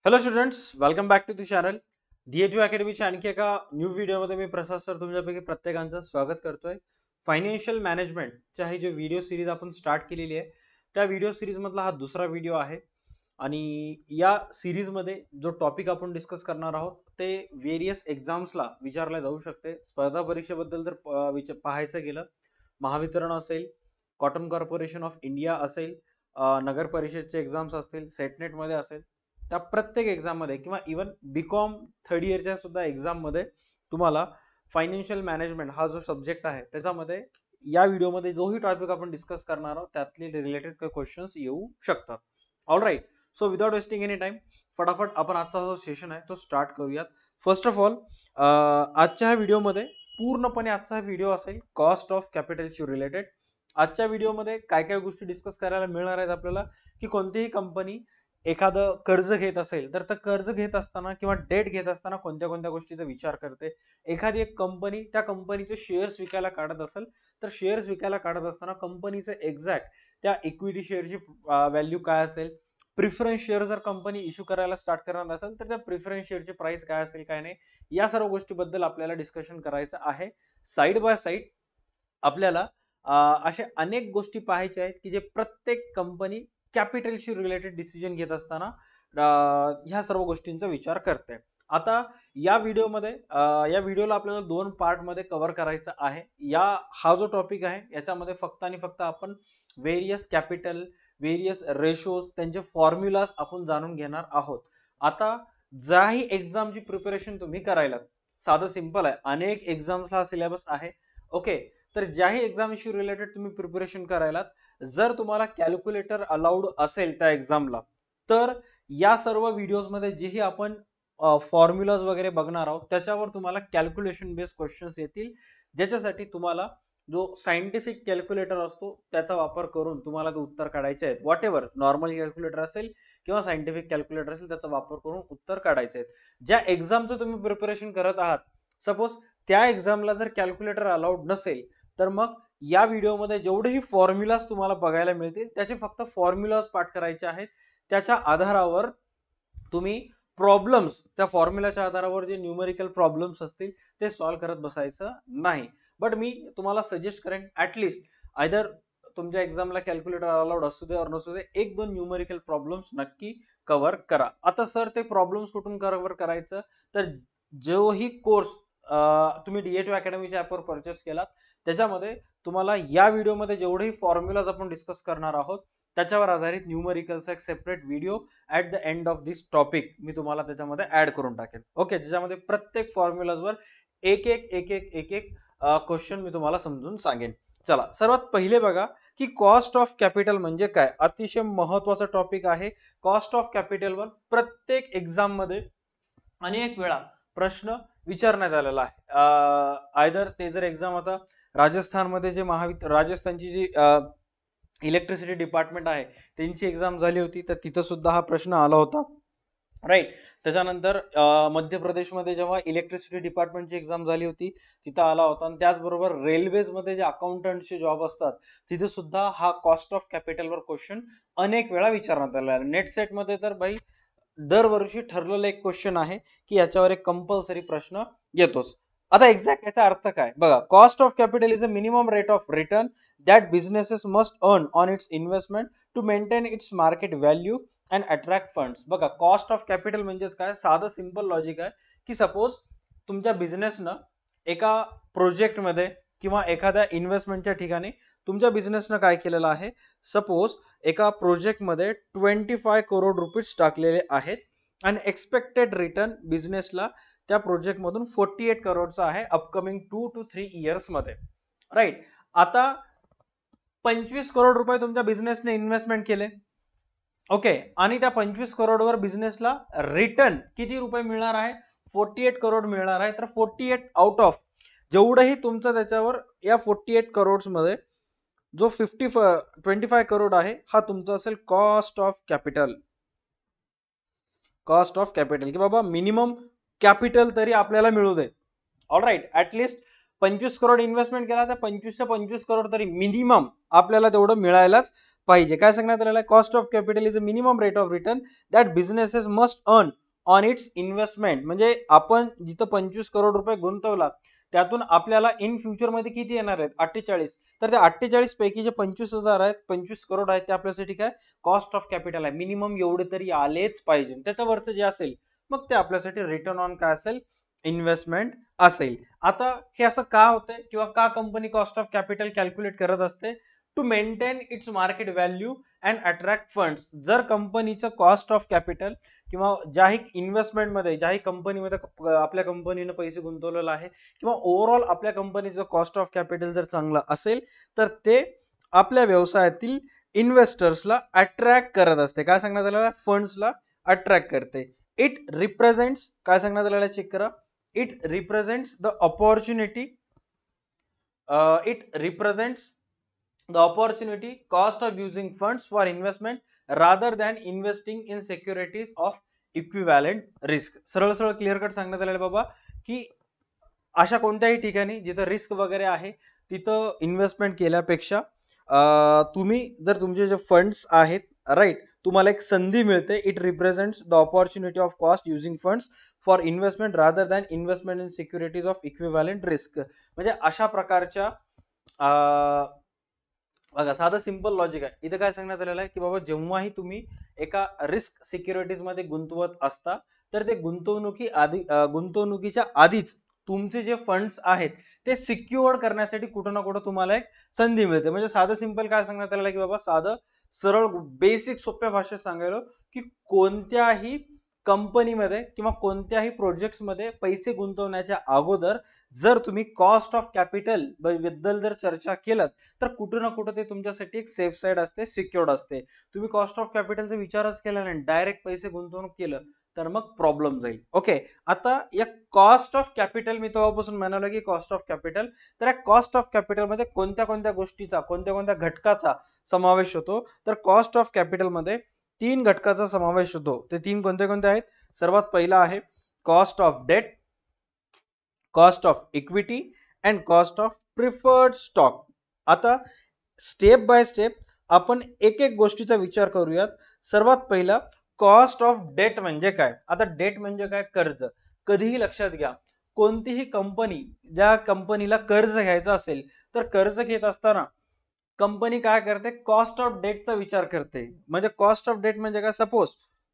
Hello students, welcome back to the channel DHU अकॅडमीच्या आणखी एका न्यू व्हिडिओमध्ये मी प्रसाद सर तुमच्यापैकी प्रत्येकांचं स्वागत करतोय. फायनान्शियल मॅनेजमेंटच्या ही जी व्हिडिओ सिरीज आपण स्टार्ट केलेली आहे त्या व्हिडिओ सिरीज मधला हा दुसरा व्हिडिओ आहे. आणि या सिरीजमध्ये जो टॉपिक आपण डिस्कस करणार आहोत ते व्हेरियस एक्झाम्सला विचारले जाऊ शकते. स्पर्धा परीक्षेबद्दल जर पाहायचं गेलं, महावितरण असेल, कॉटन कॉर्पोरेशन ऑफ इंडिया असेल, नगर परिषदचे एक्झाम्स असतील, सेटनेट मध्ये असेल, त्या प्रत्येक एक्झाम मध्ये किंवा इवन बीकॉम थर्ड इयरच्या सुद्धा एक्झाम मध्ये तुम्हाला फायनान्शियल मॅनेजमेंट हा जो सब्जेक्ट आहे त्याच्यामध्ये या व्हिडिओमध्ये जोही टॉपिक आपण डिस्कस करणार आहोत त्यातले रिलेटेड काही क्वेश्चन्स येऊ शकतात. All right, so without wasting any time फटाफट आपण आजचा जो सेशन आहे तो स्टार्ट करूयात. फर्स्ट ऑफ ऑल, आजच्या व्हिडिओमध्ये पूर्णपणे आजचा व्हिडिओ असेल कॉस्ट ऑफ कॅपिटलशी रिलेटेड. आजच्या व्हिडिओमध्ये काय काय गोष्टी डिस्कस करायला मिळणार आहेत आपल्याला, की कोणतीही कंपनी एखादं कर्ज घेत असेल तर कर्ज घेत असताना किंवा डेट घेत असताना कोणत्या कोणत्या गोष्टीचा विचार करते. एखादी एक कंपनी त्या कंपनीचे शेअर्स विकायला काढत असेल तर शेअर्स विकायला काढत असताना कंपनीचे एक्झॅक्ट त्या इक्विटी शेअरची व्हॅल्यू काय असेल. प्रिफरन्स शेअर जर कंपनी इश्यू करायला स्टार्ट करणार असेल तर त्या प्रिफरन्स शेअरची प्राइस काय असेल काय नाही, या सर्व गोष्टीबद्दल आपल्याला डिस्कशन करायचं आहे. साइड बाय साइड आपल्याला अशा अनेक गोष्टी पाहायच्या आहेत की जे प्रत्येक कंपनी कॅपिटलशी रिलेटेड डिसिजन घेत असताना ह्या सर्व गोष्टींचा विचार करते. आता या व्हिडिओमध्ये या व्हिडिओला आपल्याला दोन पार्ट मध्ये कव्हर करायचं आहे. हा जो टॉपिक आहे याच्यामध्ये फक्त आणि फक्त आपण व्हेरियस कॅपिटल, व्हेरियस रेशोज, त्यांचे फॉर्म्युलाज आपण जाणून घेणार आहोत. आता ज्याही एक्झामची प्रिपरेशन तुम्ही करायला, साधं सिंपल आहे, अनेक एक्झाम्सला सिलेबस आहे. ओके, तर ज्याही एक्झामशी रिलेटेड तुम्ही प्रिपरेशन करायला, जर तुम्हाला कॅल्क्युलेटर अलाउड असेल त्या एक्झामला, तर या सर्व व्हिडिओज मध्ये जेही आपण फॉर्म्युलाज वगैरे बघणार आहोत त्याच्यावर तुम्हाला कॅल्क्युलेशन बेस्ड क्वेश्चन्स येतील, ज्याच्यासाठी तुम्हाला जो सायंटिफिक कॅल्क्युलेटर असतो त्याचा वापर करून तुम्हाला ते उत्तर काढायचे आहेत. व्हॉट एव्हर नॉर्मल कॅल्क्युलेटर असेल किंवा सायंटिफिक कॅल्क्युलेटर असेल त्याचा वापर करून उत्तर काढायचे आहेत. ज्या एक्झामचं तुम्ही प्रिपरेशन करत आहात, सपोज त्या एक्झामला जर कॅल्क्युलेटर अलाउड नसेल तर मग या व्हिडिओमध्ये जेवढेही फॉर्म्युलाज तुम्हाला बघायला मिळतील त्याचे फक्त फॉर्म्युलाज पाठ करायचे आहेत. त्याच्या आधारावर तुम्ही प्रॉब्लेम्स, त्या फॉर्म्युलाच्या आधारावर जे न्यूमेरिकल प्रॉब्लेम्स असतील ते सॉल्व्ह करत बसायचं नाही. बट मी तुम्हाला सजेस्ट करेन ऍटलिस्ट आयदर तुमच्या एक्झामला कॅल्क्युलेटर अलाउड असू दे और नसू दे, एक दोन न्यूमेरिकल प्रॉब्लेम्स नक्की कव्हर करा. आता सर ते प्रॉब्लेम्स कुठून कव्हर करायचं, तर जोही कोर्स तुम्ही डीएचयू अकॅडमीच्या ऍपवर परचेस केलात त्याच्यामध्ये तुम्हाला या व्हिडिओमध्ये जेवढेही फॉर्म्युलाज आपण डिस्कस करणार आहोत त्याच्यावर आधारित न्यूमेरिकलचा एक separate video at the end of this topic मी तुम्हाला त्याच्यामध्ये ऍड करून टाकेल. ओके, ज्याच्यामध्ये प्रत्येक फॉर्म्युलाजवर एक एक एक एक एक एक क्वेश्चन मी तुम्हाला समजून सांगेन. चला, सर्वात पहिले बघा की कॉस्ट ऑफ कॅपिटल म्हणजे काय. अतिशय महत्वाचा टॉपिक आहे. कॉस्ट ऑफ कॅपिटलवर प्रत्येक एक्झाम मध्ये अनेक वेळा प्रश्न विचारण्यात आलेला आहे. आयदर ते जर एक्झाम आता राजस्थानमध्ये जे राजस्थानची जी इलेक्ट्रिसिटी डिपार्टमेंट आहे त्यांची एक्झाम झाली होती तर तिथं सुद्धा हा प्रश्न आला होता. राईट, त्याच्यानंतर मध्य प्रदेशमध्ये जेव्हा इलेक्ट्रिसिटी डिपार्टमेंटची एक्झाम झाली होती तिथं आला होता. आणि त्याचबरोबर रेल्वेज मध्ये जे अकाउंटंटचे जॉब असतात तिथे सुद्धा हा कॉस्ट ऑफ कॅपिटलवर क्वेश्चन अनेक वेळा विचारण्यात आला. नेट सेट मध्ये तर भाई दरवर्षी ठरलेलं एक क्वेश्चन आहे की याच्यावर एक कंपल्सरी प्रश्न येतोच. आता एक्झॅक्ट याचा अर्थ काय बघा. Cost of capital is a minimum rate of return that businesses must earn on its investment to maintain its market value and attract funds. बघा, कॉस्ट ऑफ कॅपिटल म्हणजेच काय, साधं सिंपल लॉजिक आहे की सपोज तुमच्या बिझनेसनं एका प्रोजेक्टमध्ये किंवा एखाद्या इन्व्हेस्टमेंटच्या ठिकाणी तुमच्या बिझनेसनं काय केलेलं आहे, सपोज एका प्रोजेक्टमध्ये 25 करोड रुपीज टाकलेले आहेत आणि एक्सपेक्टेड रिटर्न बिझनेसला त्या प्रोजेक्ट मधून 48 करोडचा आहे अपकमिंग 2 to 3 इयर्स मध्ये. राईट, आता 25 करोड रुपये तुमच्या बिझनेसने इन्व्हेस्टमेंट केले. ओके, आणि त्या 25 करोडवर बिझनेसला रिटर्न किती रुपये मिळणार आहे, 48 करोड मिळणार आहे. तर 48 आउट ऑफ जेवढंही तुमचं त्याच्यावर या 48 करोड मध्ये जो 25 करोड आहे हा तुमचा असेल cost of capital. Cost of capital की बाबा मिनिमम कॅपिटल तरी आपल्याला मिळू दे. All right, at least 25 crore investment केला तर 25 करोड तरी मिनिमम आपल्याला तेवढं मिळायलाच पाहिजे. काय सांगण्यात आलेलं आहे, cost of capital is a minimum rate of return that businesses must earn on its investment. म्हणजे आपण जिथं 25 करोड रुपये गुंतवला त्यातून आपल्याला इन फ्युचर मध्ये किती येणार आहेत, 48. तर त्या 48 पैकी जे 25,000 आहेत, 25 करोड आहेत, ते आपल्यासाठी काय कॉस्ट ऑफ कॅपिटल आहे. मिनिमम एवढे तरी आलेच पाहिजे. त्याच्यावरचं जे असेल मग ते आपल्यासाठी रिटर्न ऑन काय असेल, इन्व्हेस्टमेंट असेल. आता हे असं का होतंय किंवा का company cost of capital calculate करत असते, to maintain its market value and attract funds. जर कंपनीचं कॉस्ट ऑफ कॅपिटल किंवा ज्याही इन्व्हेस्टमेंटमध्ये ज्याही कंपनीमध्ये आपल्या कंपनीनं पैसे गुंतवलेला आहे किंवा ओव्हरऑल आपल्या कंपनीचं कॉस्ट ऑफ कॅपिटल जर चांगलं असेल तर ते आपल्या व्यवसायातील इन्व्हेस्टर्सला अट्रॅक्ट करत असते. काय सांगण्यात आलेलं आहे, फंड्सला अट्रॅक्ट करते. इट रिप्रेझेंट्स, काय सांगण्यात आलेलं आहे चेक करा, it represents the opportunity, it represents the opportunity cost of using funds for investment rather than investing in securities of equivalent risk. सरळ सरळ क्लिअर कट सांगण्यात आलेलं बाबा की अशा कोणत्याही ठिकाणी जिथं रिस्क वगैरे आहे तिथं इन्व्हेस्टमेंट केल्यापेक्षा तुम्ही जर तुमचे जे फंड्स आहेत, राईट, तुम्हाला एक संधी मिळते. It represents the opportunity of cost using funds for investment rather than investment in securities of equivalent risk. म्हणजे अशा प्रकारच्या बघा साधं सिंपल लॉजिक आहे. इथे काय सांगण्यात आलेलं आहे की बाबा जेव्हाही तुम्ही एका रिस्क सिक्युरिटीज मध्ये गुंतवत असता तर ते गुंतवणुकीच्या आधीच तुमचे जे फंड्स आहेत ते सिक्युअर्ड करण्यासाठी कुठं ना कुठं तुम्हाला एक संधी मिळते. म्हणजे साधं सिंपल काय सांगण्यात आलेलं आहे की बाबा साधं सरळ बेसिक सोप्या भाषेत सांगायला की कोणत्याही कंपनीमध्ये किंवा कोणत्याही प्रोजेक्ट्स मध्ये पैसे गुंतवण्याच्या अगोदर जर तुम्ही कॉस्ट ऑफ कॅपिटल बद्दल जर चर्चा केलं तर कुठं ना कुठं ते तुमच्यासाठी एक सेफ साईड असते, सिक्युअर्ड असते. तुम्ही कॉस्ट ऑफ कॅपिटलचा विचारच केला नाही, डायरेक्ट पैसे गुंतवणूक केलं तर मग प्रॉब्लेम जाईल. ओके, आता या कॉस्ट ऑफ कॅपिटल मी तेव्हापासून म्हणालो की कॉस्ट ऑफ कॅपिटल, तर या कॉस्ट ऑफ कॅपिटल मध्ये कोणत्या कोणत्या गोष्टीचा, कोणत्या कोणत्या घटकाचा समावेश होतो, तर कॉस्ट ऑफ कॅपिटल मध्ये 3 घटकाचा समावेश होतो. ते 3 कोणते कोणते आहेत, सर्वात पहिला आहे cost of debt, cost of equity and cost of preferred stock. आता स्टेप बाय स्टेप आपण एक एक गोष्टीचा विचार करूयात. सर्वात पहिला कॉस्ट ऑफ डेट म्हणजे काय. आता डेट म्हणजे काय, कर्ज. कधीही लक्षात घ्या, कोणतीही कंपनी, ज्या कंपनीला कर्ज घ्यायचं असेल तर कर्ज घेत असताना कंपनी काय करते, कॉस्ट ऑफ डेटचा विचार करते. म्हणजे कॉस्ट ऑफ डेट म्हणजे काय, सपोज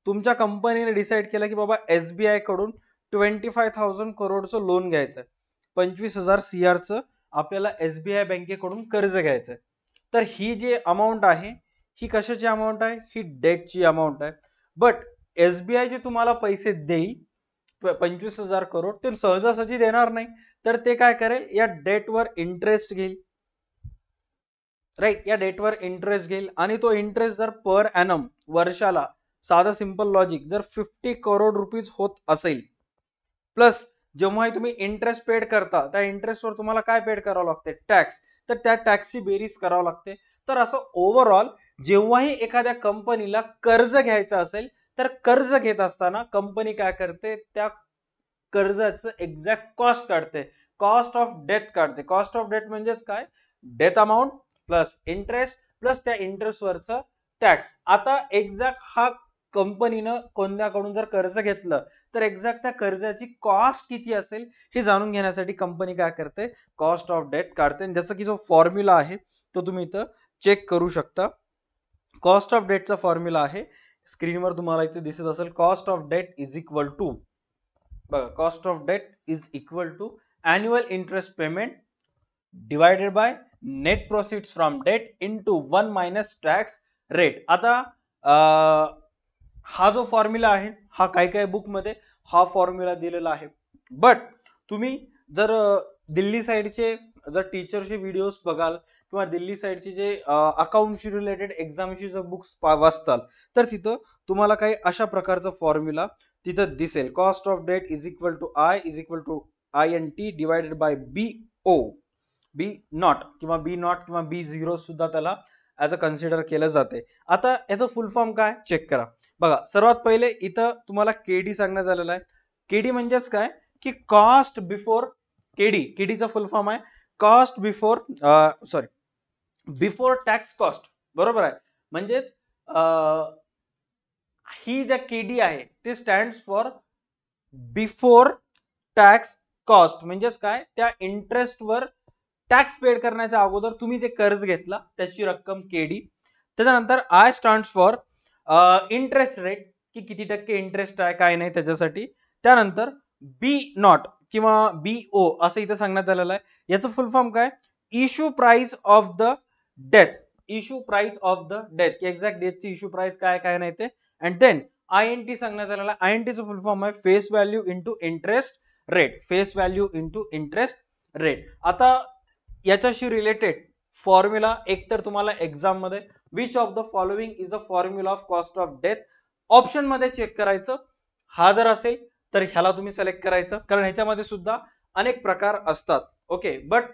तुमच्या कंपनीने डिसाईड केलं की बाबा एसबीआय कडून 25,000 करोडचं लोन घ्यायचंय, 25,000 CR आपल्याला एसबीआय बँकेकडून कर्ज घ्यायचंय. तर ही जी अमाऊंट आहे ही कशाची अमाऊंट आहे, ही डेटची अमाऊंट आहे. बट एसबीआय जे तुम्हाला पैसे देईल 25,000 करोड ते सहजासहजी देणार नाही, तर ते काय करेल, या डेटवर इंटरेस्ट घेईल. राईट, या डेटवर इंटरेस्ट घेईल आणि तो इंटरेस्ट जर पर ॲनम वर्षाला, साधा सिंपल लॉजिक, जर 50 करोड रुपीज होत असेल, प्लस जेव्हा तुम्ही इंटरेस्ट पेड करता त्या इंटरेस्टवर तुम्हाला काय पेड करावं लागते, टॅक्स, तर त्या टॅक्सची बेरीज करावं लागते. तर असं ओव्हरऑल जेव्हाही एखाद्या कंपनीला कर्ज घ्यायचं असेल तर कर्ज घेत असताना कंपनी काय करते, त्या कर्जाचं एक्झॅक्ट कॉस्ट काढते, कॉस्ट ऑफ डेट काढते. कॉस्ट ऑफ डेट म्हणजेच काय, debt amount plus interest plus त्या इंटरेस्ट वरचं टॅक्स. आता एक्झॅक्ट हा कंपनीनं कोणाकडून जर कर्ज घेतलं तर एक्झॅक्ट त्या कर्जाची कॉस्ट किती असेल हे जाणून घेण्यासाठी कंपनी काय करते, कॉस्ट ऑफ डेट काढते. ज्याचा की जो फॉर्म्युला आहे तो तुम्ही इथं चेक करू शकता. कॉस्ट ऑफ डेटचा फॉर्म्युला आहे, स्क्रीनवर तुम्हाला इथे दिसत असेल. Cost of debt is equal to, बघा, cost of debt is equal to annual interest payment divided by net proceeds from debt into 1 minus tax rate. आता हा जो फॉर्म्युला आहे हा काय काय बुक मध्ये हा फॉर्म्युला दिलेला आहे. बट तुम्ही जर दिल्ली साइडचे जर टीचरचे व्हिडिओज बघाल किंवा दिल्ली साइडचे जे अकाउंटशी रिलेटेड एक्झामशी जर बुक्स वाचताल तर तिथं तुम्हाला काही अशा प्रकारचा फॉर्म्युला तिथं दिसेल. Cost of debt is equal to I is equal to INT divided by BO, B not किंवा बी नॉट किंवा B0 सुद्धा त्याला ऍज अ कन्सिडर केलं जाते. आता याचं फुल फॉर्म काय चेक करा. बघा, सर्वात पहिले इथं तुम्हाला KD सांगण्यात आलेला आहे. KD म्हणजेच काय की कॉस्ट बिफोर, KDचा फुल फॉर्म आहे cost before before tax cost, बरोबर आहे. म्हणजेच ही ज्या केडी आहे ते stands for before tax cost, म्हणजेच काय, त्या इंटरेस्ट वर टॅक्स पेड करण्याच्या अगोदर तुम्ही जे कर्ज घेतला त्याची रक्कम केडी. त्याच्यानंतर I stands for interest rate, की किती टक्के इंटरेस्ट आहे काय नाही त्याच्यासाठी. त्यानंतर बी नॉट किंवा BO असं इथे सांगण्यात आलेलं आहे. याचं फुल फॉर्म काय, issue price of the death, issue price of the death, की एक्झॅक्ट डेथची इश्यू प्राइस काय काय नाही ते. अँड देन INT सांगण्यात आलेला आहे. INT चं फुल फॉर्म आहे face value into interest rate, face value into interest rate. आता याच्याशी रिलेटेड फॉर्म्युला एक तर तुम्हाला एक्झाम मध्ये which of the following is the formula of cost of death option मध्ये चेक करायचं. हा जर असेल तर ह्याला तुम्ही सिलेक्ट करायचं, कारण ह्याच्यामध्ये सुद्धा अनेक प्रकार असतात. ओके, बट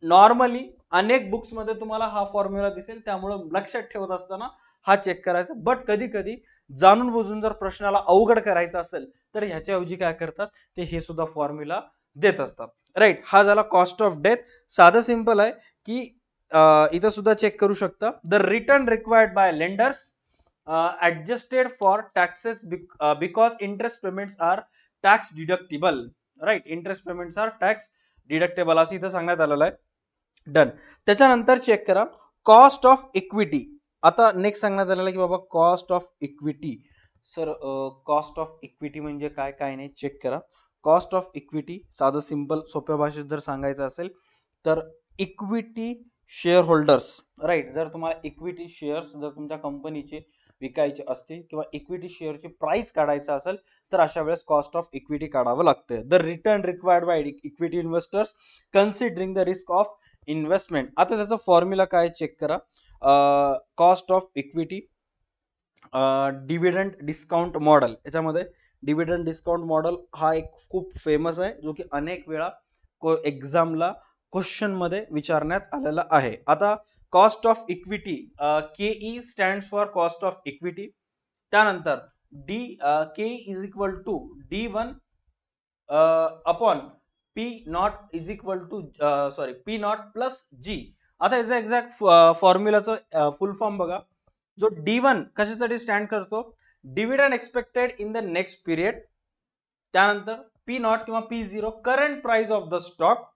नॉर्मली अनेक बुक्स मध्ये तुम्हाला हा फॉर्म्युला दिसेल, त्यामुळे लक्षात ठेवत असताना हा चेक करायचा. बट कधी कधी जाणून बुजून जर प्रश्नाला अवघड करायचा असेल तर ह्याच्याऐवजी काय करतात ते हे सुद्धा फॉर्म्युला देत असतात. राईट, हा झाला कॉस्ट ऑफ डेथ. साधं सिंपल आहे की इथं सुद्धा चेक करू शकता. The return required by lenders adjusted for taxes because interest payments are tax deductible. राईट, interest payments are tax deductible असं इथं सांगण्यात आलेलं आहे. डन. त्याच्यानंतर चेक करा कॉस्ट ऑफ इक्विटी. आता नेक्स्ट सांगण्यात आलेलं आहे की बाबा cost of equity. Sir cost of equity म्हणजे काय काय नाही चेक करा. कॉस्ट ऑफ इक्विटी साधं सिंपल सोप्या भाषेत जर सांगायचं असेल तर इक्विटी शेअर होल्डर्स, राईट, जर तुम्हाला इक्विटी शेअर्स जर तुमच्या कंपनीचे विकायचे असतील किंवा इक्विटी शेअरची प्राइस काढायचं असेल तर अशा वेळेस कॉस्ट ऑफ इक्विटी काढावं लागतं. The return required by equity investors considering the risk of investment. आता त्याचा फॉर्म्युला काय चेक करा. Cost of equity dividend discount model. याच्यामध्ये डिव्हिडंड डिस्काउंट मॉडेल हा एक खूप फेमस आहे, जो की अनेक वेळा एक्झामला क्वेश्चन मध्ये विचारण्यात आलेला आहे. आता cost of equity, KE stands for cost of equity. त्यानंतर KE is equal to D1 upon P not is equal to P not plus G. आता याचा एक्झॅक्ट फॉर्म्युलाचं फुल फॉर्म बघा. जो D1 कशासाठी स्टँड करतो, dividend expected in the next period. त्यानंतर P not किंवा P0 current price of the stock.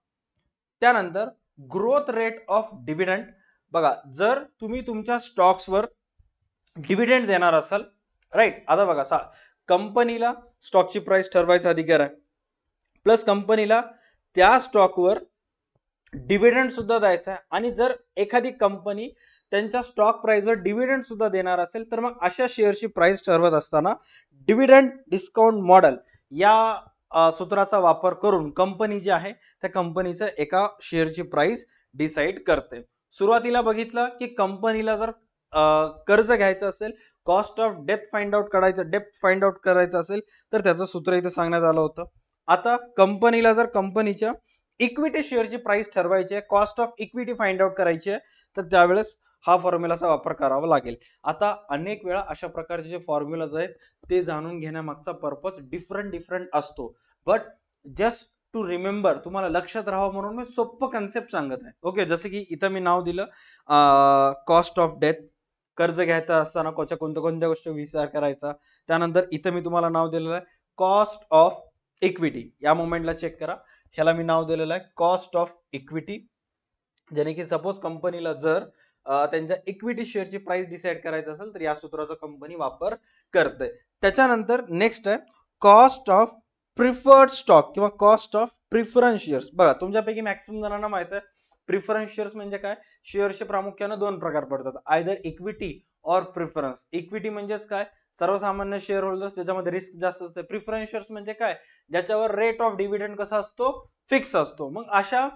त्यानंतर growth rate of dividend. बघा, जर तुम्ही तुमच्या स्टॉक्सवर डिव्हिडंड देणार असाल, राईट, आता बघा कंपनीला स्टॉकची प्राइस ठरवायचा अधिकार आहे, प्लस कंपनीला त्या स्टॉकवर डिव्हिडंड सुद्धा द्यायचा आहे. आणि जर एखादी कंपनी त्यांच्या स्टॉक प्राइसवर डिव्हिडंड सुद्धा देणार असेल तर मग अशा शेअरची प्राइस ठरवत असताना डिव्हिडंड डिस्काउंट मॉडेल या सूत्राचा वापर करून कंपनी जी आहे त्या कंपनीचं एका शेअरची प्राइस डिसाइड करते. सुरुवातीला बघितलं की कंपनीला जर कर्ज घ्यायचं असेल, cost of death find out करायचं असेल तर त्याचं सूत्र इथे सांगण्यात आलं होतं. आता कंपनीला जर कंपनीच्या इक्विटी शेअरची प्राइस ठरवायची आहे, cost of equity find out करायची आहे, तर त्यावेळेस हा फॉर्म्युलाचा वापर करावा लागेल. आता अनेक वेळा अशा प्रकारचे जे फॉर्म्युलाज आहेत ते जाणून घेण्यामागचा पर्पज डिफरंट असतो. बट जस्ट टू रिमेंबर, तुम्हाला लक्षात राहावं म्हणून मी सोपं कन्सेप्ट सांगत आहे. ओके, जसं की इथं मी नाव दिलं कॉस्ट ऑफ डेथ, कर्ज घ्यायचं असताना कोणत्या गोष्टी विचार करायचा. त्यानंतर इथं मी तुम्हाला नाव दिलेलं आहे कॉस्ट ऑफ इक्विटी. या मोमेंटला चेक करा, ह्याला मी नाव दिलेलं आहे कॉस्ट ऑफ इक्विटी. ज्याने की सपोज कंपनीला जर त्यांच्या इक्विटी शेअरची प्राइस डिसाइड करायचं असेल तर या सूत्राचा कंपनी वापर करते. त्याच्यानंतर नेक्स्ट आहे कॉस्ट ऑफ प्रिफर्ड स्टॉक किंवा कॉस्ट ऑफ प्रिफरन्स शेअर्स. बघा, तुमच्यापैकी मॅक्सिमम जणांना माहित आहे प्रिफरन्स शेअर्स म्हणजे काय. शेअर्सचे प्रामुख्याने दोन प्रकार पडतात, आयदर इक्विटी और प्रिफरन्स. इक्विटी म्हणजेच काय, सर्वसामान्य शेअर होल्डर्स, ज्याच्यामध्ये रिस्क जास्त असते. प्रिफरन्स शेअर्स म्हणजे काय, ज्याच्यावर रेट ऑफ डिव्हिडंड कसा असतो, फिक्स असतो. मग अशा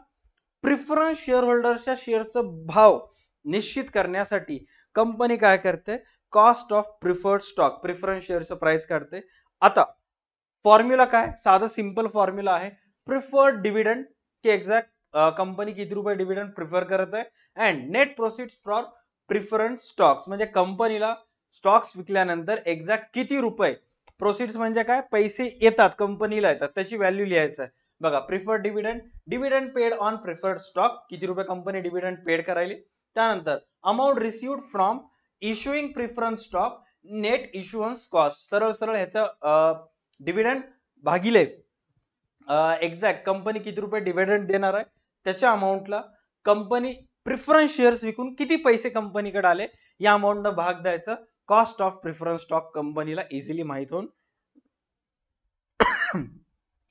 प्रिफरन्स शेअर होल्डर्सच्या शेअरचा भाव निश्चित करण्यासाठी कंपनी काय करते, cost of preferred stock, preference शेअरचं प्राइस काढते. आता फॉर्म्युला काय, साधा सिंपल फॉर्म्युला आहे प्रिफर्ड डिव्हिडंड, की एक्झॅक्ट कंपनी किती रुपये डिव्हिडंड प्रिफर करत आहे, and net proceeds from preference stocks, म्हणजे कंपनीला स्टॉक्स विकल्यानंतर एक्झॅक्ट किती रुपये प्रोसीड्स म्हणजे काय, पैसे येतात कंपनीला येतात, त्याची व्हॅल्यू लिहायचं आहे. बघा, preferred dividend paid on preferred stock, किती रुपये कंपनी डिव्हिडंड पेड करायली. त्यानंतर amount received from issuing preference stock net issuance cost. सरळ सरळ ह्याचा डिव्हिडंड भागिले एक्झॅक्ट कंपनी किती रुपये डिव्हिडंड देणार आहे त्याच्या अमाऊंटला कंपनी प्रिफरन्स शेअर्स विकून किती पैसे कंपनीकडे आले या अमाऊंटनं भाग द्यायचं. कॉस्ट ऑफ प्रिफरन्स स्टॉक कंपनीला इझिली माहित होऊन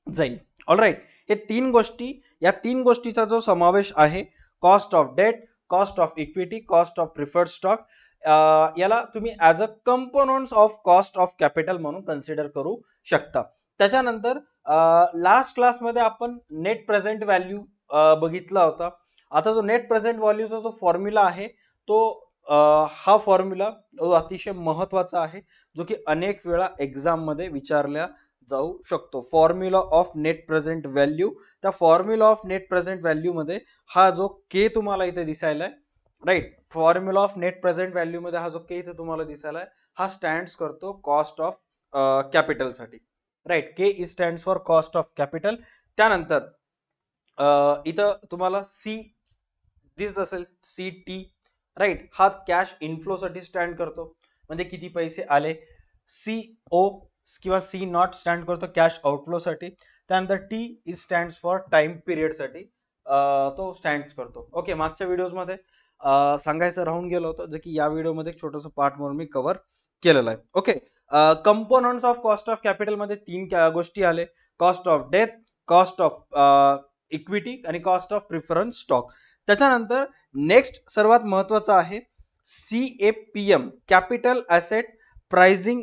जाईल. ऑलराईट, हे तीन गोष्टी, या तीन गोष्टीचा जो समावेश आहे, cost of debt, cost of equity, cost of preferred stock, याला तुम्ही as a components of cost of capital म्हणून कन्सिडर करू शकता. त्याच्यानंतर लास्ट क्लासमध्ये आपण नेट प्रेझेंट व्हॅल्यू बघितला होता. आता जो नेट प्रेझेंट व्हॅल्यूचा जो फॉर्म्युला आहे तो हा फॉर्म्युला अतिशय महत्वाचा आहे, जो की अनेक वेळा एक्झाम मध्ये विचारल्या जाऊ शकतो. Formula of net present value, त्या formula of net present value मध्ये हा जो के तुम्हाला इथे दिसायला आहे, right, formula of net present value मध्ये हा जो के इथे तुम्हाला दिसायला आहे, हा स्टँड्स करतो कॉस्ट ऑफ कॅपिटल साठी, right. K is stands for cost of capital. त्यानंतर इथं तुम्हाला सी दिसत असेल, सी टी, राईट, हा कॅश इनफ्लो साठी स्टँड करतो, म्हणजे किती पैसे आले. सी ओ किंवा सी नॉट स्टँड करतो कॅश आउटफ्लो साठी. त्यानंतर T is stands for time period साठी तो स्टँड करतो. ओके, मागच्या व्हिडिओज मध्ये सांगायचं राहून गेलं होतं, जे की या व्हिडिओमध्ये एक छोटंसं पार्ट म्हणून मी कव्हर केलेलं आहे. Okay, components of cost of capital मध्ये तीन गोष्टी आले, cost of death, cost of equity आणि कॉस्ट ऑफ प्रिफरन्स स्टॉक. त्याच्यानंतर नेक्स्ट सर्वात महत्वाचा आहे CAPM, capital asset pricing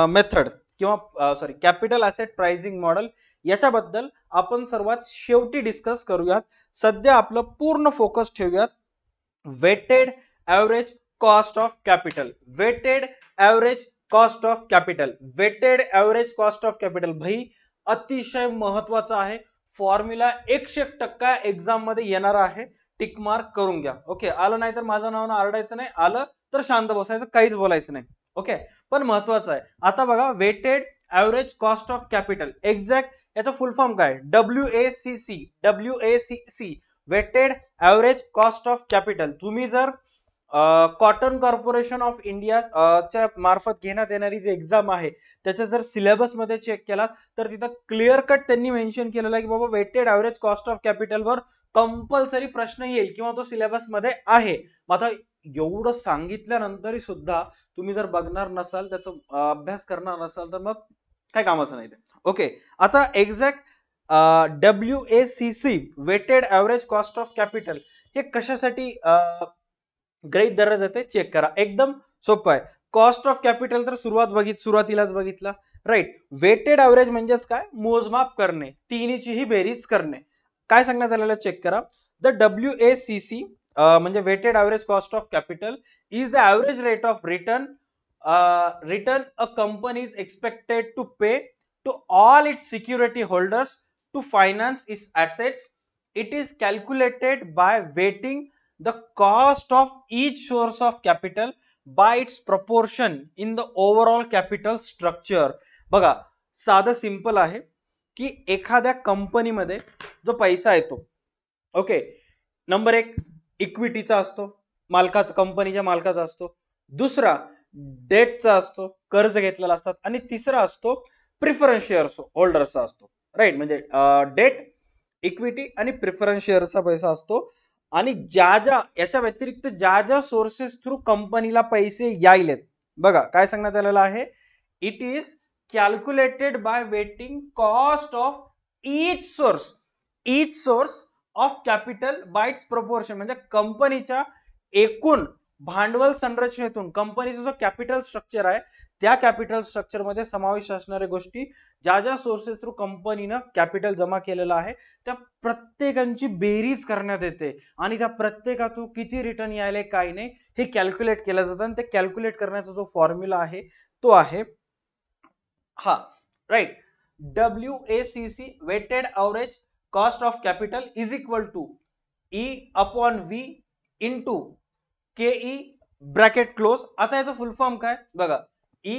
method किंवा sorry capital asset pricing model. याच्याबद्दल आपण सर्वात शेवटी डिस्कस करूयात. सध्या आपलं पूर्ण फोकस ठेवूयात weighted average cost of capital. Weighted average cost of capital, weighted average cost of capital भाई अतिशय महत्वाचा आहे. फॉर्म्युला 100% एक्झाम मध्ये येणार आहे, टिक मार्क करून घ्या. ओके, आलं नाही तर माझं नाव आरडायचं नाही, आलं तर शांत बसायचं, काहीच बोलायचं नाही. ओके, पण महत्वाचं आहे. आता बघा, weighted average cost of capital, exact याचा फुल फॉर्म काय, WACC, WACC, weighted average cost of capital. तुम्ही जर कॉटन कॉर्पोरेशन ऑफ इंडिया च्या मार्फत घेण्यात येणारी जी एक्झाम आहे त्याच्या जर सिलेबस मध्ये चेक केला तर तिथं क्लिअर कट त्यांनी मेन्शन केलेलं आहे की बाबा weighted average cost of capital वर कंपल्सरी प्रश्न येईल किंवा तो सिलेबस मध्ये आहे. आता एवढं सांगितल्यानंतरही सुद्धा तुम्ही जर बघणार नसाल, त्याचा अभ्यास करणार नसाल तर मग काय कामाचं नाही ते. ओके, आता exact WACC, weighted average cost of capital, हे कशासाठी गृहीत धरलं जाते चेक करा. एकदम सोपं आहे. कॉस्ट ऑफ कॅपिटल तर सुरुवातीलाच बघितला, राईट. वेटेड ऍव्हरेज म्हणजेच काय, मोजमाप करणे, तिन्हीचीही बेरीज करणे. काय सांगण्यात आलेलं चेक करा. द WACC म्हणजे weighted average cost of capital is the average rate of return a company is expected to pay to all its security holders to finance its assets. It is calculated by weighting the cost of each source of capital by its proportion in the overall capital structure. बघा, साधं simple आहे की एखाद्या कंपनीमध्ये जो पैसा येतो, okay, number एक इक्विटीचा असतो, मालकाचा, कंपनीच्या मालकाचा असतो. दुसरा डेटचा असतो, कर्ज घेतलेला असतात. आणि तिसरा असतो प्रिफरन्स शेअर्स होल्डरचा असतो, राईट. म्हणजे डेट, इक्विटी आणि प्रिफरन्स शेअरचा पैसा असतो. आणि याच्या व्यतिरिक्त ज्या सोर्सेस थ्रू कंपनीला पैसे यायलेत, बघा काय सांगण्यात आलेलं आहे, it is calculated by weighting cost of each source of capital by its proportion. म्हणजे कंपनीच्या एकूण भांडवल संरचनेतून कंपनीचा जो कॅपिटल स्ट्रक्चर आहे त्या कॅपिटल स्ट्रक्चर मध्ये समावेश असणाऱ्या गोष्टी, ज्या सोर्सेस थ्रू कंपनीनं कॅपिटल जमा केलेलं आहे त्या प्रत्येकांची बेरीज करण्यात येते आणि त्या प्रत्येकातून किती रिटर्न यायले काय नाही हे कॅल्क्युलेट केलं जातं. आणि ते कॅल्क्युलेट करण्याचा जो फॉर्म्युला आहे तो आहे हा, right, WACC, weighted average cost of capital is equal to E/V into KE bracket close. आता याचा फुल फॉर्म काय बघा, E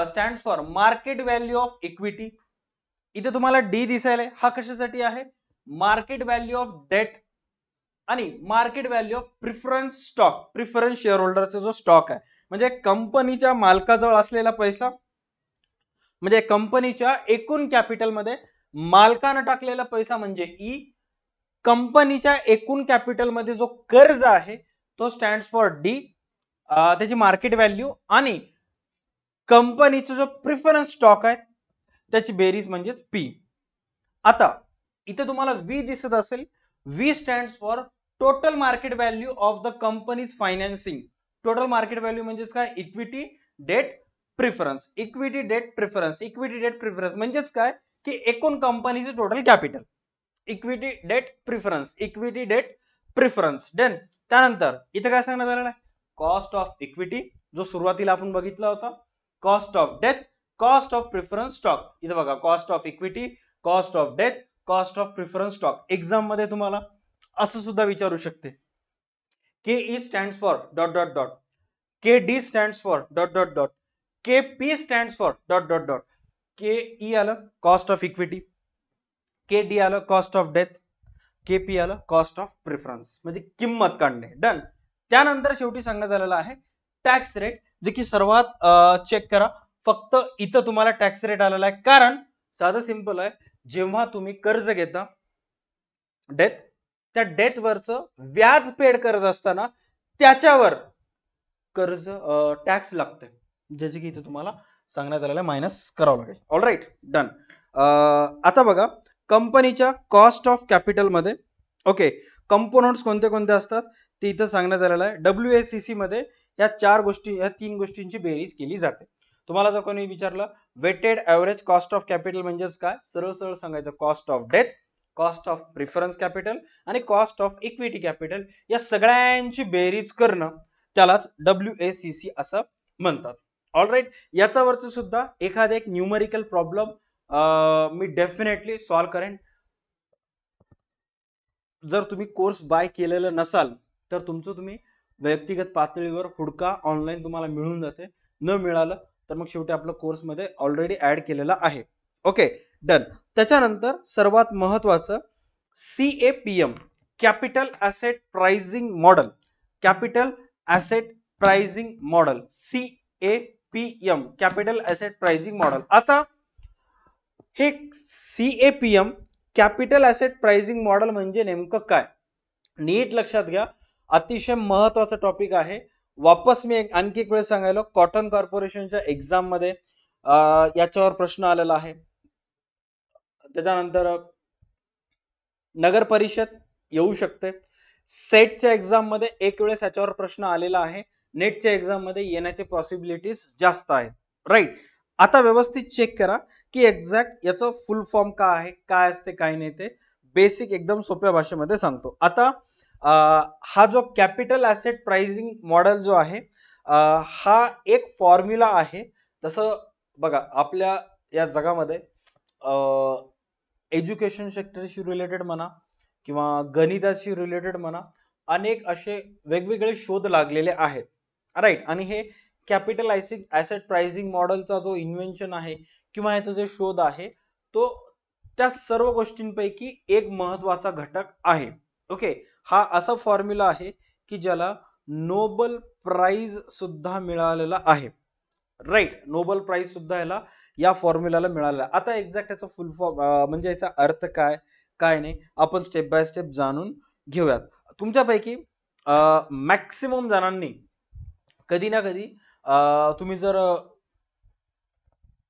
stands for market value of equity. इथे तुम्हाला D दिसायला, हा कशासाठी आहे, मार्केट व्हॅल्यू ऑफ डेट. आणि market value of preference stock, preference share होल्डरचा जो स्टॉक आहे म्हणजे कंपनीच्या मालकाजवळ असलेला पैसा, म्हणजे कंपनीच्या एकूण कॅपिटल मध्ये मालकानं टाकलेला पैसा म्हणजे ई, कंपनीच्या एकूण कॅपिटल मध्ये जो कर्ज आहे तो स्टँड्स फॉर डी, त्याची मार्केट व्हॅल्यू, आणि कंपनीचा जो प्रिफरन्स स्टॉक आहे त्याची बेरीज म्हणजेच पी. आता इथे तुम्हाला व्ही दिसत असेल, V stands for total market value of the companies financing. Total market value म्हणजेच काय, equity debt preference, equity debt preference, equity debt preference म्हणजेच काय की एकूण कंपनीचे total capital, equity debt preference, equity debt preference. Done. त्यानंतर इथे काय सांगण्यात आलेलं आहे, कॉस्ट ऑफ इक्विटी जो सुरुवातीला आपण बघितला होता, cost of death, cost of preference stock. इथे बघा cost of equity, cost of death, cost of preference stock. Exam मध्ये तुम्हाला असं सुद्धा विचारू शकते, K E stands for dot dot dot, K D stands for dot dot dot, K P stands for dot dot dot. K E आलं cost of equity, K D आलं cost of debt, K P आलं cost of preference, म्हणजे किंमत काढणे. Done. त्यानंतर शेवटी सांगण्यात आलेलं आहे टॅक्स रेट, जे की सर्वात चेक करा, फक्त इथं तुम्हाला टॅक्स रेट आलेला आहे कारण साधं सिंपल आहे, जेव्हा तुम्ही कर्ज घेता डेथ, त्या डेथ वरचं व्याज पेड करत असताना त्याच्यावर कर्ज टॅक्स लागते, ज्याचे की इथे तुम्हाला सांगण्यात आलेलं मायनस करावं लागेल. ऑलराईट. डन. आता बघा कंपनीच्या कॉस्ट ऑफ कॅपिटल मध्ये ओके कंपोनंट्स कोणते कोणते असतात ते इथं सांगण्यात आलेलं आहे. WACC मध्ये या तीन गोष्टींची बेरीज केली जाते. तुम्हाला जर कोणी विचारलं weighted average cost of capital म्हणजेच काय, सरळ सरळ सांगायचं cost of death, cost of preference capital आणि कॉस्ट ऑफ इक्विटी कॅपिटल, या सगळ्यांची बेरीज करणं त्यालाच WACC असं म्हणतात. ऑलराईट. याच्यावरच सुद्धा एखादा एक न्यूमरिकल प्रॉब्लेम मी डेफिनेटली सॉल्व्ह करेन. जर तुम्ही कोर्स बाय केलेला नसाल तर तुमचं तुम्ही व्यक्तिगत पातळीवर हुडका, ऑनलाईन तुम्हाला मिळून जाते. न मिळालं तर मग शेवटी आपलं कोर्स मध्ये ऑलरेडी ऍड केलेला आहे. ओके. डन. त्याच्यानंतर सर्वात महत्वाचं CAPM, capital asset pricing model, capital asset pricing model, CAPM, capital asset pricing model. आता हे CAPM capital asset pricing model म्हणजे नेमकं काय, नीट लक्षात घ्या, अतिशय महत्वाचा टॉपिक आहे. वापस मी आणखी एक वेळ सांगायला, कॉटन कॉर्पोरेशनच्या एक्झाम मध्ये याच्यावर प्रश्न आलेला आहे. त्याच्यानंतर नगर परिषद येऊ शकते, सेटच्या एक्झाम मध्ये एक वेळेस याच्यावर प्रश्न आलेला आहे, नेटच्या एक्झाम मध्ये येण्याचे पॉसिबिलिटीज जास्त आहेत. राईट. आता व्यवस्थित चेक करा की एक्झॅक्ट याचं फुल फॉर्म काय आहे, काय असते काय नाही, ते बेसिक एकदम सोप्या भाषेमध्ये सांगतो. आता हा जो कॅपिटल ऍसेट प्राइसिंग मॉडेल जो आहे हा एक फॉर्म्युला आहे. तसं बघा आपल्या या जगामध्ये एज्युकेशन सेक्टरशी रिलेटेड म्हणा किंवा गणिताशी रिलेटेड म्हणा, अनेक असे वेगवेगळे शोध लागलेले आहेत. राईट. आणि हे कॅपिटल ऍसेट प्राइसिंग मॉडेलचा जो इन्व्हेन्शन आहे किंवा याचा जो शोध आहे तो त्या सर्व गोष्टींपैकी एक महत्वाचा घटक आहे. ओके. हा असा फॉर्म्युला आहे की ज्याला नोबेल प्राइज सुद्धा मिळालेला आहे. राईट. नोबेल प्राइज सुद्धा याला या फॉर्म्युलाला मिळालेला. आता एक्झॅक्ट याचा फुल फॉर्म म्हणजे याचा अर्थ काय काय नाही आपण स्टेप बाय स्टेप जाणून घेऊयात. तुमच्यापैकी मॅक्सिमम जणांनी कधी ना कधी तुम्ही जर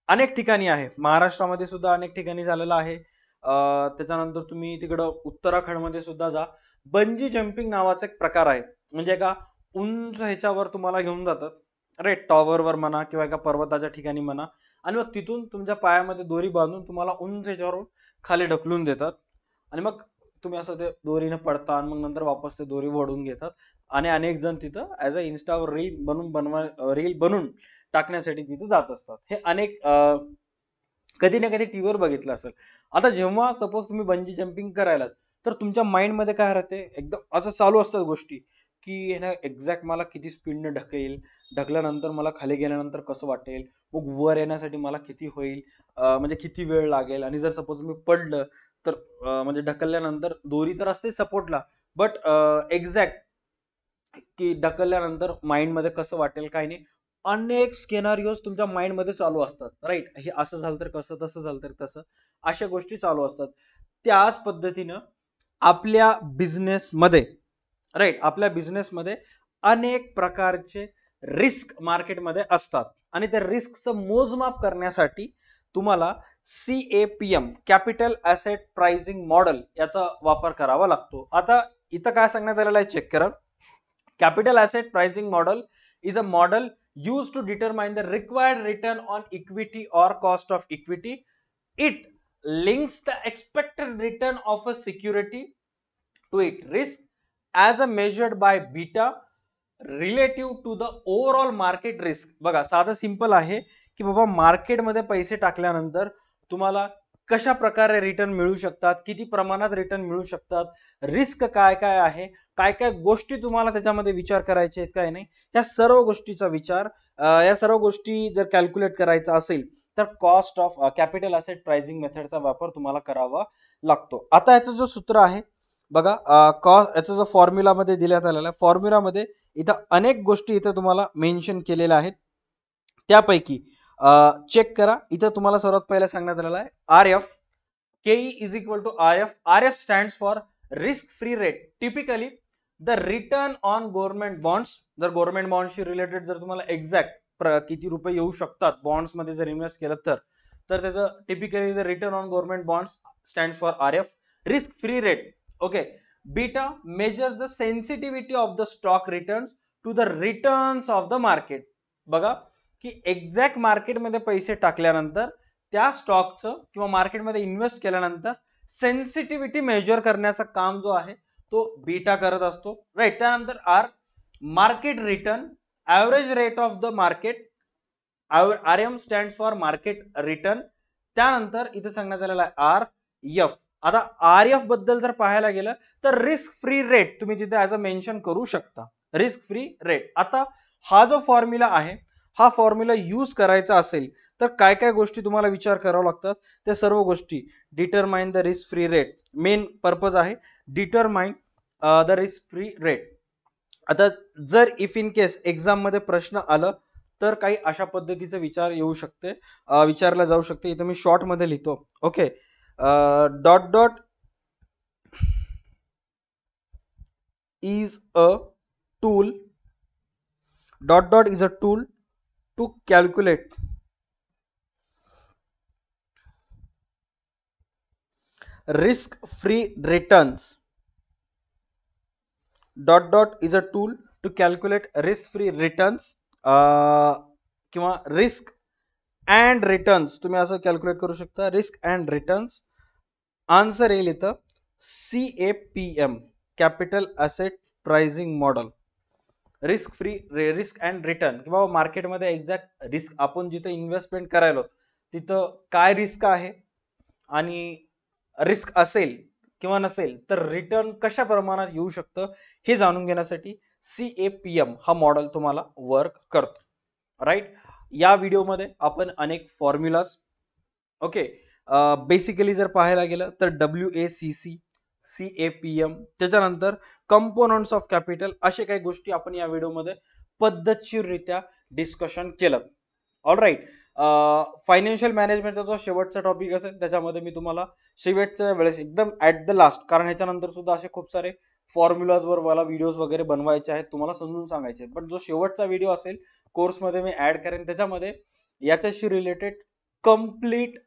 अनेक ठिकाणी आहे, महाराष्ट्रामध्ये सुद्धा अनेक ठिकाणी झालेला आहे, त्याच्यानंतर तुम्ही तिकडं उत्तराखंड मध्ये सुद्धा जा, बंजी जम्पिंग नावाचा एक प्रकार आहे. म्हणजे का उंच ह्याच्यावर तुम्हाला घेऊन जातात, राईट, टॉवर वर म्हणा किंवा एका पर्वताच्या ठिकाणी म्हणा, आणि मग तिथून तुमच्या पायामध्ये दोरी बांधून तुम्हाला उंच ह्याच्यावरून खाली ढकलून देतात आणि मग तुम्ही असं ते दोरीने पडता आणि मग नंतर वापस ते दोरी ओढून घेतात आणि अनेक जण तिथं ऍज अ इन्स्टावर रील बनवून टाकण्यासाठी तिथे जात असतात. हे अनेक कधी ना कधी टीव्हीवर बघितलं असेल. आता जेव्हा सपोज तुम्ही बंजी जम्पिंग करायला तर तुमच्या माइंड मध्ये काय राहते, एकदम असं चालू असतात गोष्टी की हे ना एक्झॅक्ट मला किती स्पीडने ढकलेल, ढकल्यानंतर मला खाली गेल्यानंतर कसं वाटेल, मग वर येण्यासाठी मला किती होईल, म्हणजे किती वेळ लागेल, आणि जर सपोज मी पडलं तर म्हणजे ढकलल्यानंतर दोरी तर असते सपोर्टला बट एक्झॅक्ट की ढकलल्यानंतर माइंड मध्ये कसं वाटेल काय नाही, अनेक स्केनारिओज तुमच्या माइंड मध्ये चालू असतात, राईट. हे असं झालं तर कसं, तसं झालं तर तसं, अशा गोष्टी चालू असतात. त्याच पद्धतीनं आपल्या बिझनेस मध्ये, राईट, आपल्या बिझनेस मध्ये अनेक प्रकारचे रिस्क मार्केटमध्ये असतात आणि त्या रिस्कचं मोजमाप करण्यासाठी तुम्हाला CAPM capital asset pricing model याचा वापर करावा लागतो. आता इथं काय सांगण्यात आलेलं आहे, चेक करा. Capital asset pricing model is a model used to determine the required return on equity or cost of equity. It links the expected return of a security to its risk as a measured by beta relative to the overall market risk. बघा, साधं simple आहे की बाबा मार्केटमध्ये पैसे टाकल्यानंतर तुम्हाला कशा प्रकारे रिटर्न मिळू शकतात, किती प्रमाणात रिटर्न मिळू शकतात, रिस्क काय काय आहे, काय काय गोष्टी तुम्हाला त्याच्यामध्ये विचार करायचे आहेत काय नाही, या सर्व गोष्टीचा विचार, या सर्व गोष्टी जर कॅल्क्युलेट करायचा असेल तर cost of capital asset pricing मेथडचा वापर तुम्हाला करावा लागतो. आता याचं जो सूत्र आहे बघा, कॉस्ट याचा जो फॉर्म्युला मध्ये दिल्यात आलेला आहे, फॉर्म्युला मध्ये इथं अनेक गोष्टी इथं तुम्हाला मेन्शन केलेल्या आहेत. त्यापैकी चेक करा, इथं तुम्हाला सर्वात पहिला सांगण्यात आलेला आहे RF, KE is equal to RF. RF stands for risk free rate. Typically the return on government bonds. जर गव्हर्नमेंट बॉन्डशी रिलेटेड जर तुम्हाला एक्झॅक्ट किती रुपये येऊ शकतात बॉन्ड्स मध्ये जर इन्व्हेस्ट केलं तर त्याचं typically the return on government bonds stands for RF. Risk free rate, okay. Beta measures the sensitivity of the stock returns to the returns of the market. बघा की एक्झॅक्ट मार्केटमध्ये पैसे टाकल्यानंतर त्या स्टॉकचं किंवा मार्केटमध्ये इन्व्हेस्ट केल्यानंतर सेन्सिटिव्हिटी मेजर करण्याचं काम जो आहे तो बीटा करत असतो, राईट. त्यानंतर R, market return, average rate of the market, RM stands for market return. त्यानंतर इथे सांगण्यात आलेला आहे RF. आता RF बद्दल जर पाहायला गेलं तर रिस्क फ्री रेट तुम्ही तिथे ऍज अ मेन्शन करू शकता, रिस्क फ्री रेट. आता हा जो फॉर्म्युला आहे, हा फॉर्म्युला यूज करायचा असेल तर काय काय गोष्टी तुम्हाला विचार करावा लागतात, त्या सर्व गोष्टी. Determine the risk free rate, main purpose आहे determine the risk free rate. आता जर इफ इन केस एक्झाम मध्ये प्रश्न आलं तर काही अशा पद्धतीचा विचार येऊ शकते, विचारला जाऊ शकते. इथं मी शॉर्ट मध्ये लिहितो, okay. Dot dot is a tool, dot dot is a tool to calculate risk free returns. Dot dot is a tool to calculate risk free returns किंवा risk and returns तुम्ही असं कॅल्क्युलेट करू शकता, risk and returns. Answer येईल इथं CAPM capital asset pricing model. Risk free risk and return किंवा मार्केटमध्ये exact risk आपण जिथे इन्व्हेस्टमेंट करायला तिथं काय रिस्क आहे आणि रिस्क असेल किंवा नसेल तर रिटर्न कशा प्रमाणात येऊ शकतं हे जाणून घेण्यासाठी CAPM हा मॉडेल तुम्हाला वर्क करतो, राईट. या व्हिडिओमध्ये आपण अनेक फॉर्म्युलाज, ओके, बेसिकली जर पाहायला गेलं तर WACC, CAPM, त्याच्यानंतर कंपोनंट्स ऑफ कॅपिटल, असे काही गोष्टी आपण या व्हिडिओमध्ये पद्धतशीररित्या डिस्कशन केलं. All right. फायनान्शियल मॅनेजमेंटचा जो शेवटचा टॉपिक असेल त्याच्यामध्ये मी तुम्हाला शेवटच्या वेळेस एकदम ऍट द लास्ट, कारण ह्याच्यानंतर सुद्धा असे खूप सारे फॉर्म्युलाज वर मला व्हिडिओज वगैरे बनवायचे आहेत, तुम्हाला समजून सांगायचे आहेत. पण जो शेवटचा व्हिडिओ असेल कोर्समध्ये मी ऍड करेन, त्याच्यामध्ये याच्याशी रिलेटेड कम्प्लीट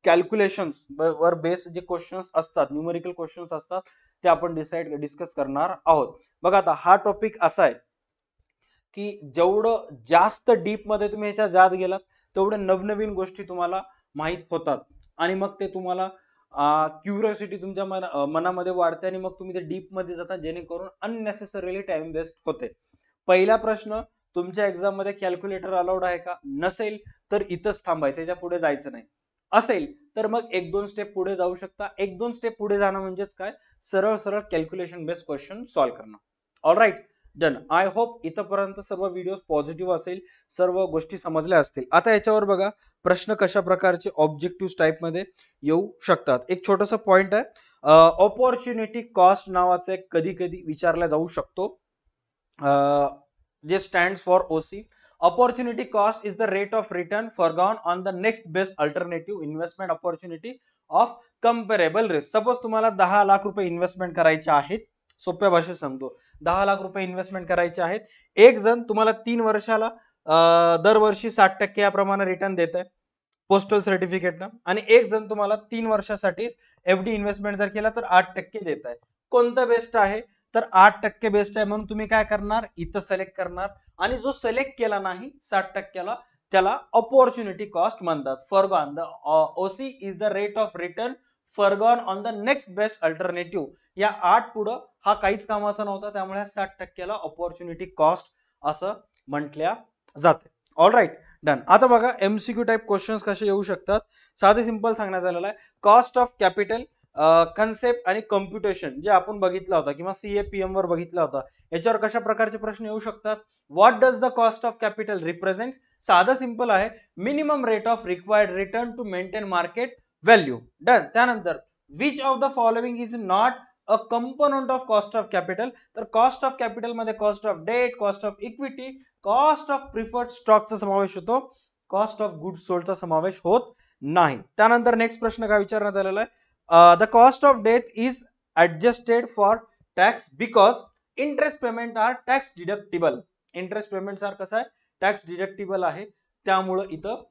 कॅल्क्युलेशन्स वर बेस जे क्वेश्चन्स असतात, न्यूमेरिकल क्वेश्चन्स असतात, ते आपण डिस्कस करणार आहोत. बघा आता हा टॉपिक असा आहे की जेवढं जास्त डीप मध्ये तुम्ही ह्याच्या जात गेलात तेवढं नवनवीन गोष्टी तुम्हाला माहित होतात आणि मग ते तुम्हाला क्युरिओसिटी तुमच्या मनामध्ये वाढते आणि मग तुम्ही ते डीप मध्ये जाता, जेणेकरून अननेसेसरीली टाइम वेस्ट होते. पहिला प्रश्न, तुमच्या एक्झाम मध्ये कॅल्क्युलेटर अलाउड आहे का? नसेल तर इथंच थांबायचं, याच्या पुढे जायचं नाही. असेल तर मग एक दोन स्टेप पुढे जाऊ शकता. एक दोन स्टेप पुढे जाणं म्हणजेच काय, सरळ सरळ कॅल्क्युलेशन बेस्ड क्वेश्चन सॉल्व्ह करणं. All right, done. I hope इथपर्यंत सर्व व्हिडिओ पॉझिटिव्ह असेल, सर्व गोष्टी समजल्या असतील. आता याच्यावर बघा, प्रश्न कशा प्रकारचे ऑब्जेक्टिव्ह टाइप मध्ये येऊ शकतात. एक छोटासा पॉइंट आहे, ऑपॉर्च्युनिटी कॉस्ट नावाचा एक कधी कधी विचारला जाऊ शकतो, जे stands for OC. Opportunity cost is the rate of return foregone on the next best alternative investment opportunity of comparable risk. Suppose तुम्हाला 10 लाख रुपये इन्व्हेस्टमेंट करायचे आहेत, सोप्या भाषेत सांगतो, 10 लाख रुपये इन्व्हेस्टमेंट करायचे आहेत. एक जण तुम्हाला 3 वर्षाला दरवर्षी 60% याप्रमाणे रिटर्न देत आहे पोस्टल सर्टिफिकेटनं, आणि एक जण तुम्हाला 3 वर्षासाठी एफडी इन्व्हेस्टमेंट जर केला तर 8% देत आहे. कोणतं बेस्ट आहे? तर 8% बेस्ट आहे. म्हणून तुम्ही काय करणार? इथं सिलेक्ट करणार, आणि जो सिलेक्ट केला नाही 60%ला त्याला ऑपॉर्च्युनिटी कॉस्ट म्हणतात. Foregone the OC is the rate of return foregone on the next best alternative. या 8 पुढं हा काहीच कामाचा नव्हता, त्यामुळे 60%ला ऑपॉर्च्युनिटी कॉस्ट असं म्हटल्या जाते. All right, done. आता बघा एमसीक्यू टाइप क्वेश्चन्स कसे येऊ शकतात. साधे सिंपल सांगण्यात आलेलं आहे. कॉस्ट ऑफ कॅपिटल कन्सेप्ट आणि कम्प्युटेशन जे आपण बघितला होता किंवा CAPM वर बघितला होता, याच्यावर कशा प्रकारचे प्रश्न येऊ शकतात. What does the cost of capital represent? साधं सिंपल आहे, minimum rate of required return to maintain market value. Done. त्यानंतर which of the following is not a component of cost of capital? तर कॉस्ट ऑफ कॅपिटल मध्ये cost of debt, cost of equity, cost of preferred स्टॉकचा समावेश होतो, cost of goods सोल्डचा समावेश होत नाही. त्यानंतर नेक्स्ट प्रश्न काय विचारण्यात आलेला आहे, the cost of debt is adjusted for tax because interest payment are tax deductible. Interest payments are कसं आहे? टॅक्स डिडक्टिबल आहे, त्यामुळं इथं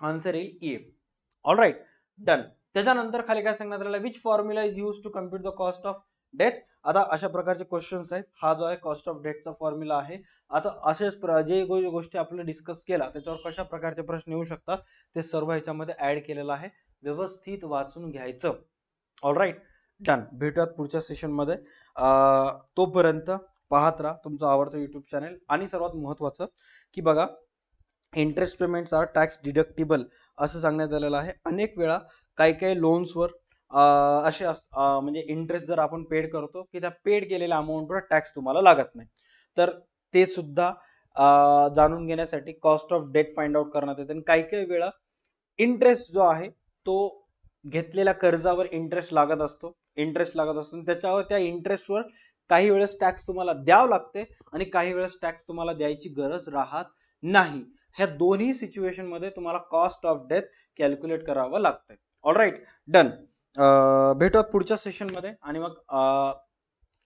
आन्सर येईल ए. All right, done. त्याच्यानंतर खाली काय सांगण्यात आलेलं आहे, which formula is use to compute the cost of death? आता अशा प्रकारचे क्वेश्चन्स आहेत. हा जो आहे कॉस्ट ऑफ डेटचा फॉर्म्युला आहे. आता असेच जे गोष्टी आपण डिस्कस केला त्याच्यावर कशा प्रकारचे प्रश्न येऊ शकतात ते सर्व ह्याच्यामध्ये ऍड केलेलं आहे, व्यवस्थित वाचून घ्यायचं. All right, done. भेटूयात पुढच्या सेशन मध्ये. तोपर्यंत पाहत राहा तुमचं आवडतं युट्यूब चॅनल. आणि सर्वात महत्वाचं की बघा, interest payments are tax deductible असं सांगण्यात आलेलं आहे. अनेक वेळा काही लोन्सवर असे म्हणजे इंटरेस्ट जर आपण पेड करतो की त्या पेड केलेल्या अमाऊंटवर टॅक्स तुम्हाला लागत नाही, तर ते सुद्धा जाणून घेण्यासाठी cost of debt find out करण्यात येते. आणि काही वेळा इंटरेस्ट जो आहे तो घेतलेल्या कर्जावर इंटरेस्ट लागत असतो, त्याच्यावर त्या इंटरेस्टवर काही वेळेस टॅक्स तुम्हाला द्यावं लागते आणि काही वेळेस टॅक्स तुम्हाला द्यायची गरज राहत नाही. ह्या दोन्ही सिच्युएशन मध्ये तुम्हाला कॉस्ट ऑफ डेथ कॅल्क्युलेट करावं लागतंय. All right, done. भेटूयात पुढच्या सेशन मध्ये आणि मग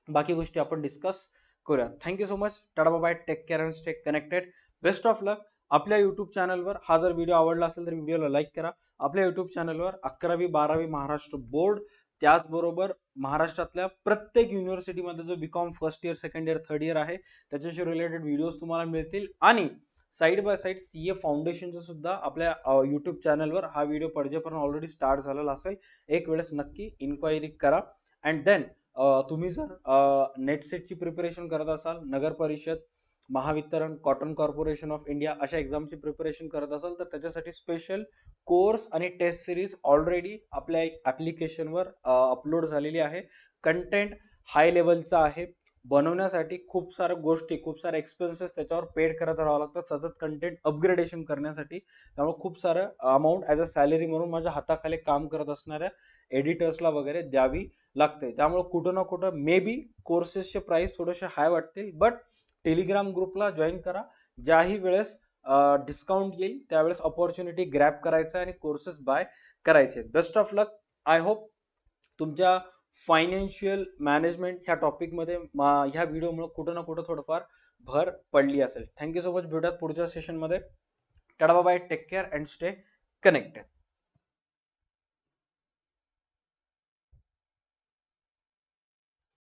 बाकी गोष्टी आपण डिस्कस करूया. Thank you so much. Tata bye, take care and stay connected. Best of luck. आपल्या युट्यूब चॅनलवर हा जर व्हिडिओ आवडला असेल तर व्हिडिओला लाईक करा. आपल्या युट्यूब चॅनलवर 11वी 12वी महाराष्ट्र बोर्ड, त्याचबरोबर महाराष्ट्रातल्या प्रत्येक युनिव्हर्सिटीमध्ये जो BCom first year, second year, third year आहे त्याच्याशी रिलेटेड व्हिडिओज तुम्हाला मिळतील. आणि साइड बाय साइड CA फाउंडेशनचं सुद्धा आपल्या युट्यूब चॅनलवर हा व्हिडिओ पडजेपर्यंत ऑलरेडी स्टार्ट झालेला असेल. एक वेळेस नक्की इन्क्वायरी करा. अँड देन तुम्ही जर नेट सेटची प्रिपरेशन करत असाल, नगर परिषद, Mahavitaran, cotton corporation of India अशा एक्झामची प्रिपरेशन करत असाल तर त्याच्यासाठी स्पेशल कोर्स आणि टेस्ट सिरीज ऑलरेडी आपल्या ऍप्लिकेशनवर अपलोड झालेली आहे. कंटेंट हाय लेवलचा आहे. बनवण्यासाठी खूप साऱ्या गोष्टी, खूप सारे एक्सपेन्सेस त्याच्यावर पेड करत राहावं लागतं सतत कंटेंट अपग्रेडेशन करण्यासाठी. त्यामुळे खूप सारं अमाऊंट ऍज अ सॅलरी म्हणून माझ्या हाताखाली काम करत असणाऱ्या एडिटर्सला वगैरे द्यावी लागते. त्यामुळे कुठं ना कुठं मे बी कोर्सेसचे प्राइस थोडेसे हाय वाटतील, बट टेलिग्राम ग्रुपला जॉईन करा. ज्याही वेळेस डिस्काउंट येईल त्यावेळेस ऑपॉर्च्युनिटी ग्रॅब करायचा आणि कोर्सेस बाय करायचे. Best of luck. I hope तुमच्या फायनान्शियल मॅनेजमेंट ह्या टॉपिक मध्ये ह्या व्हिडिओमुळे कुठं ना कुठं थोडंफार भर पडली असेल. Thank you so much. भेटूयात पुढच्या सेशन मध्ये. Tata bye, take care and stay connected.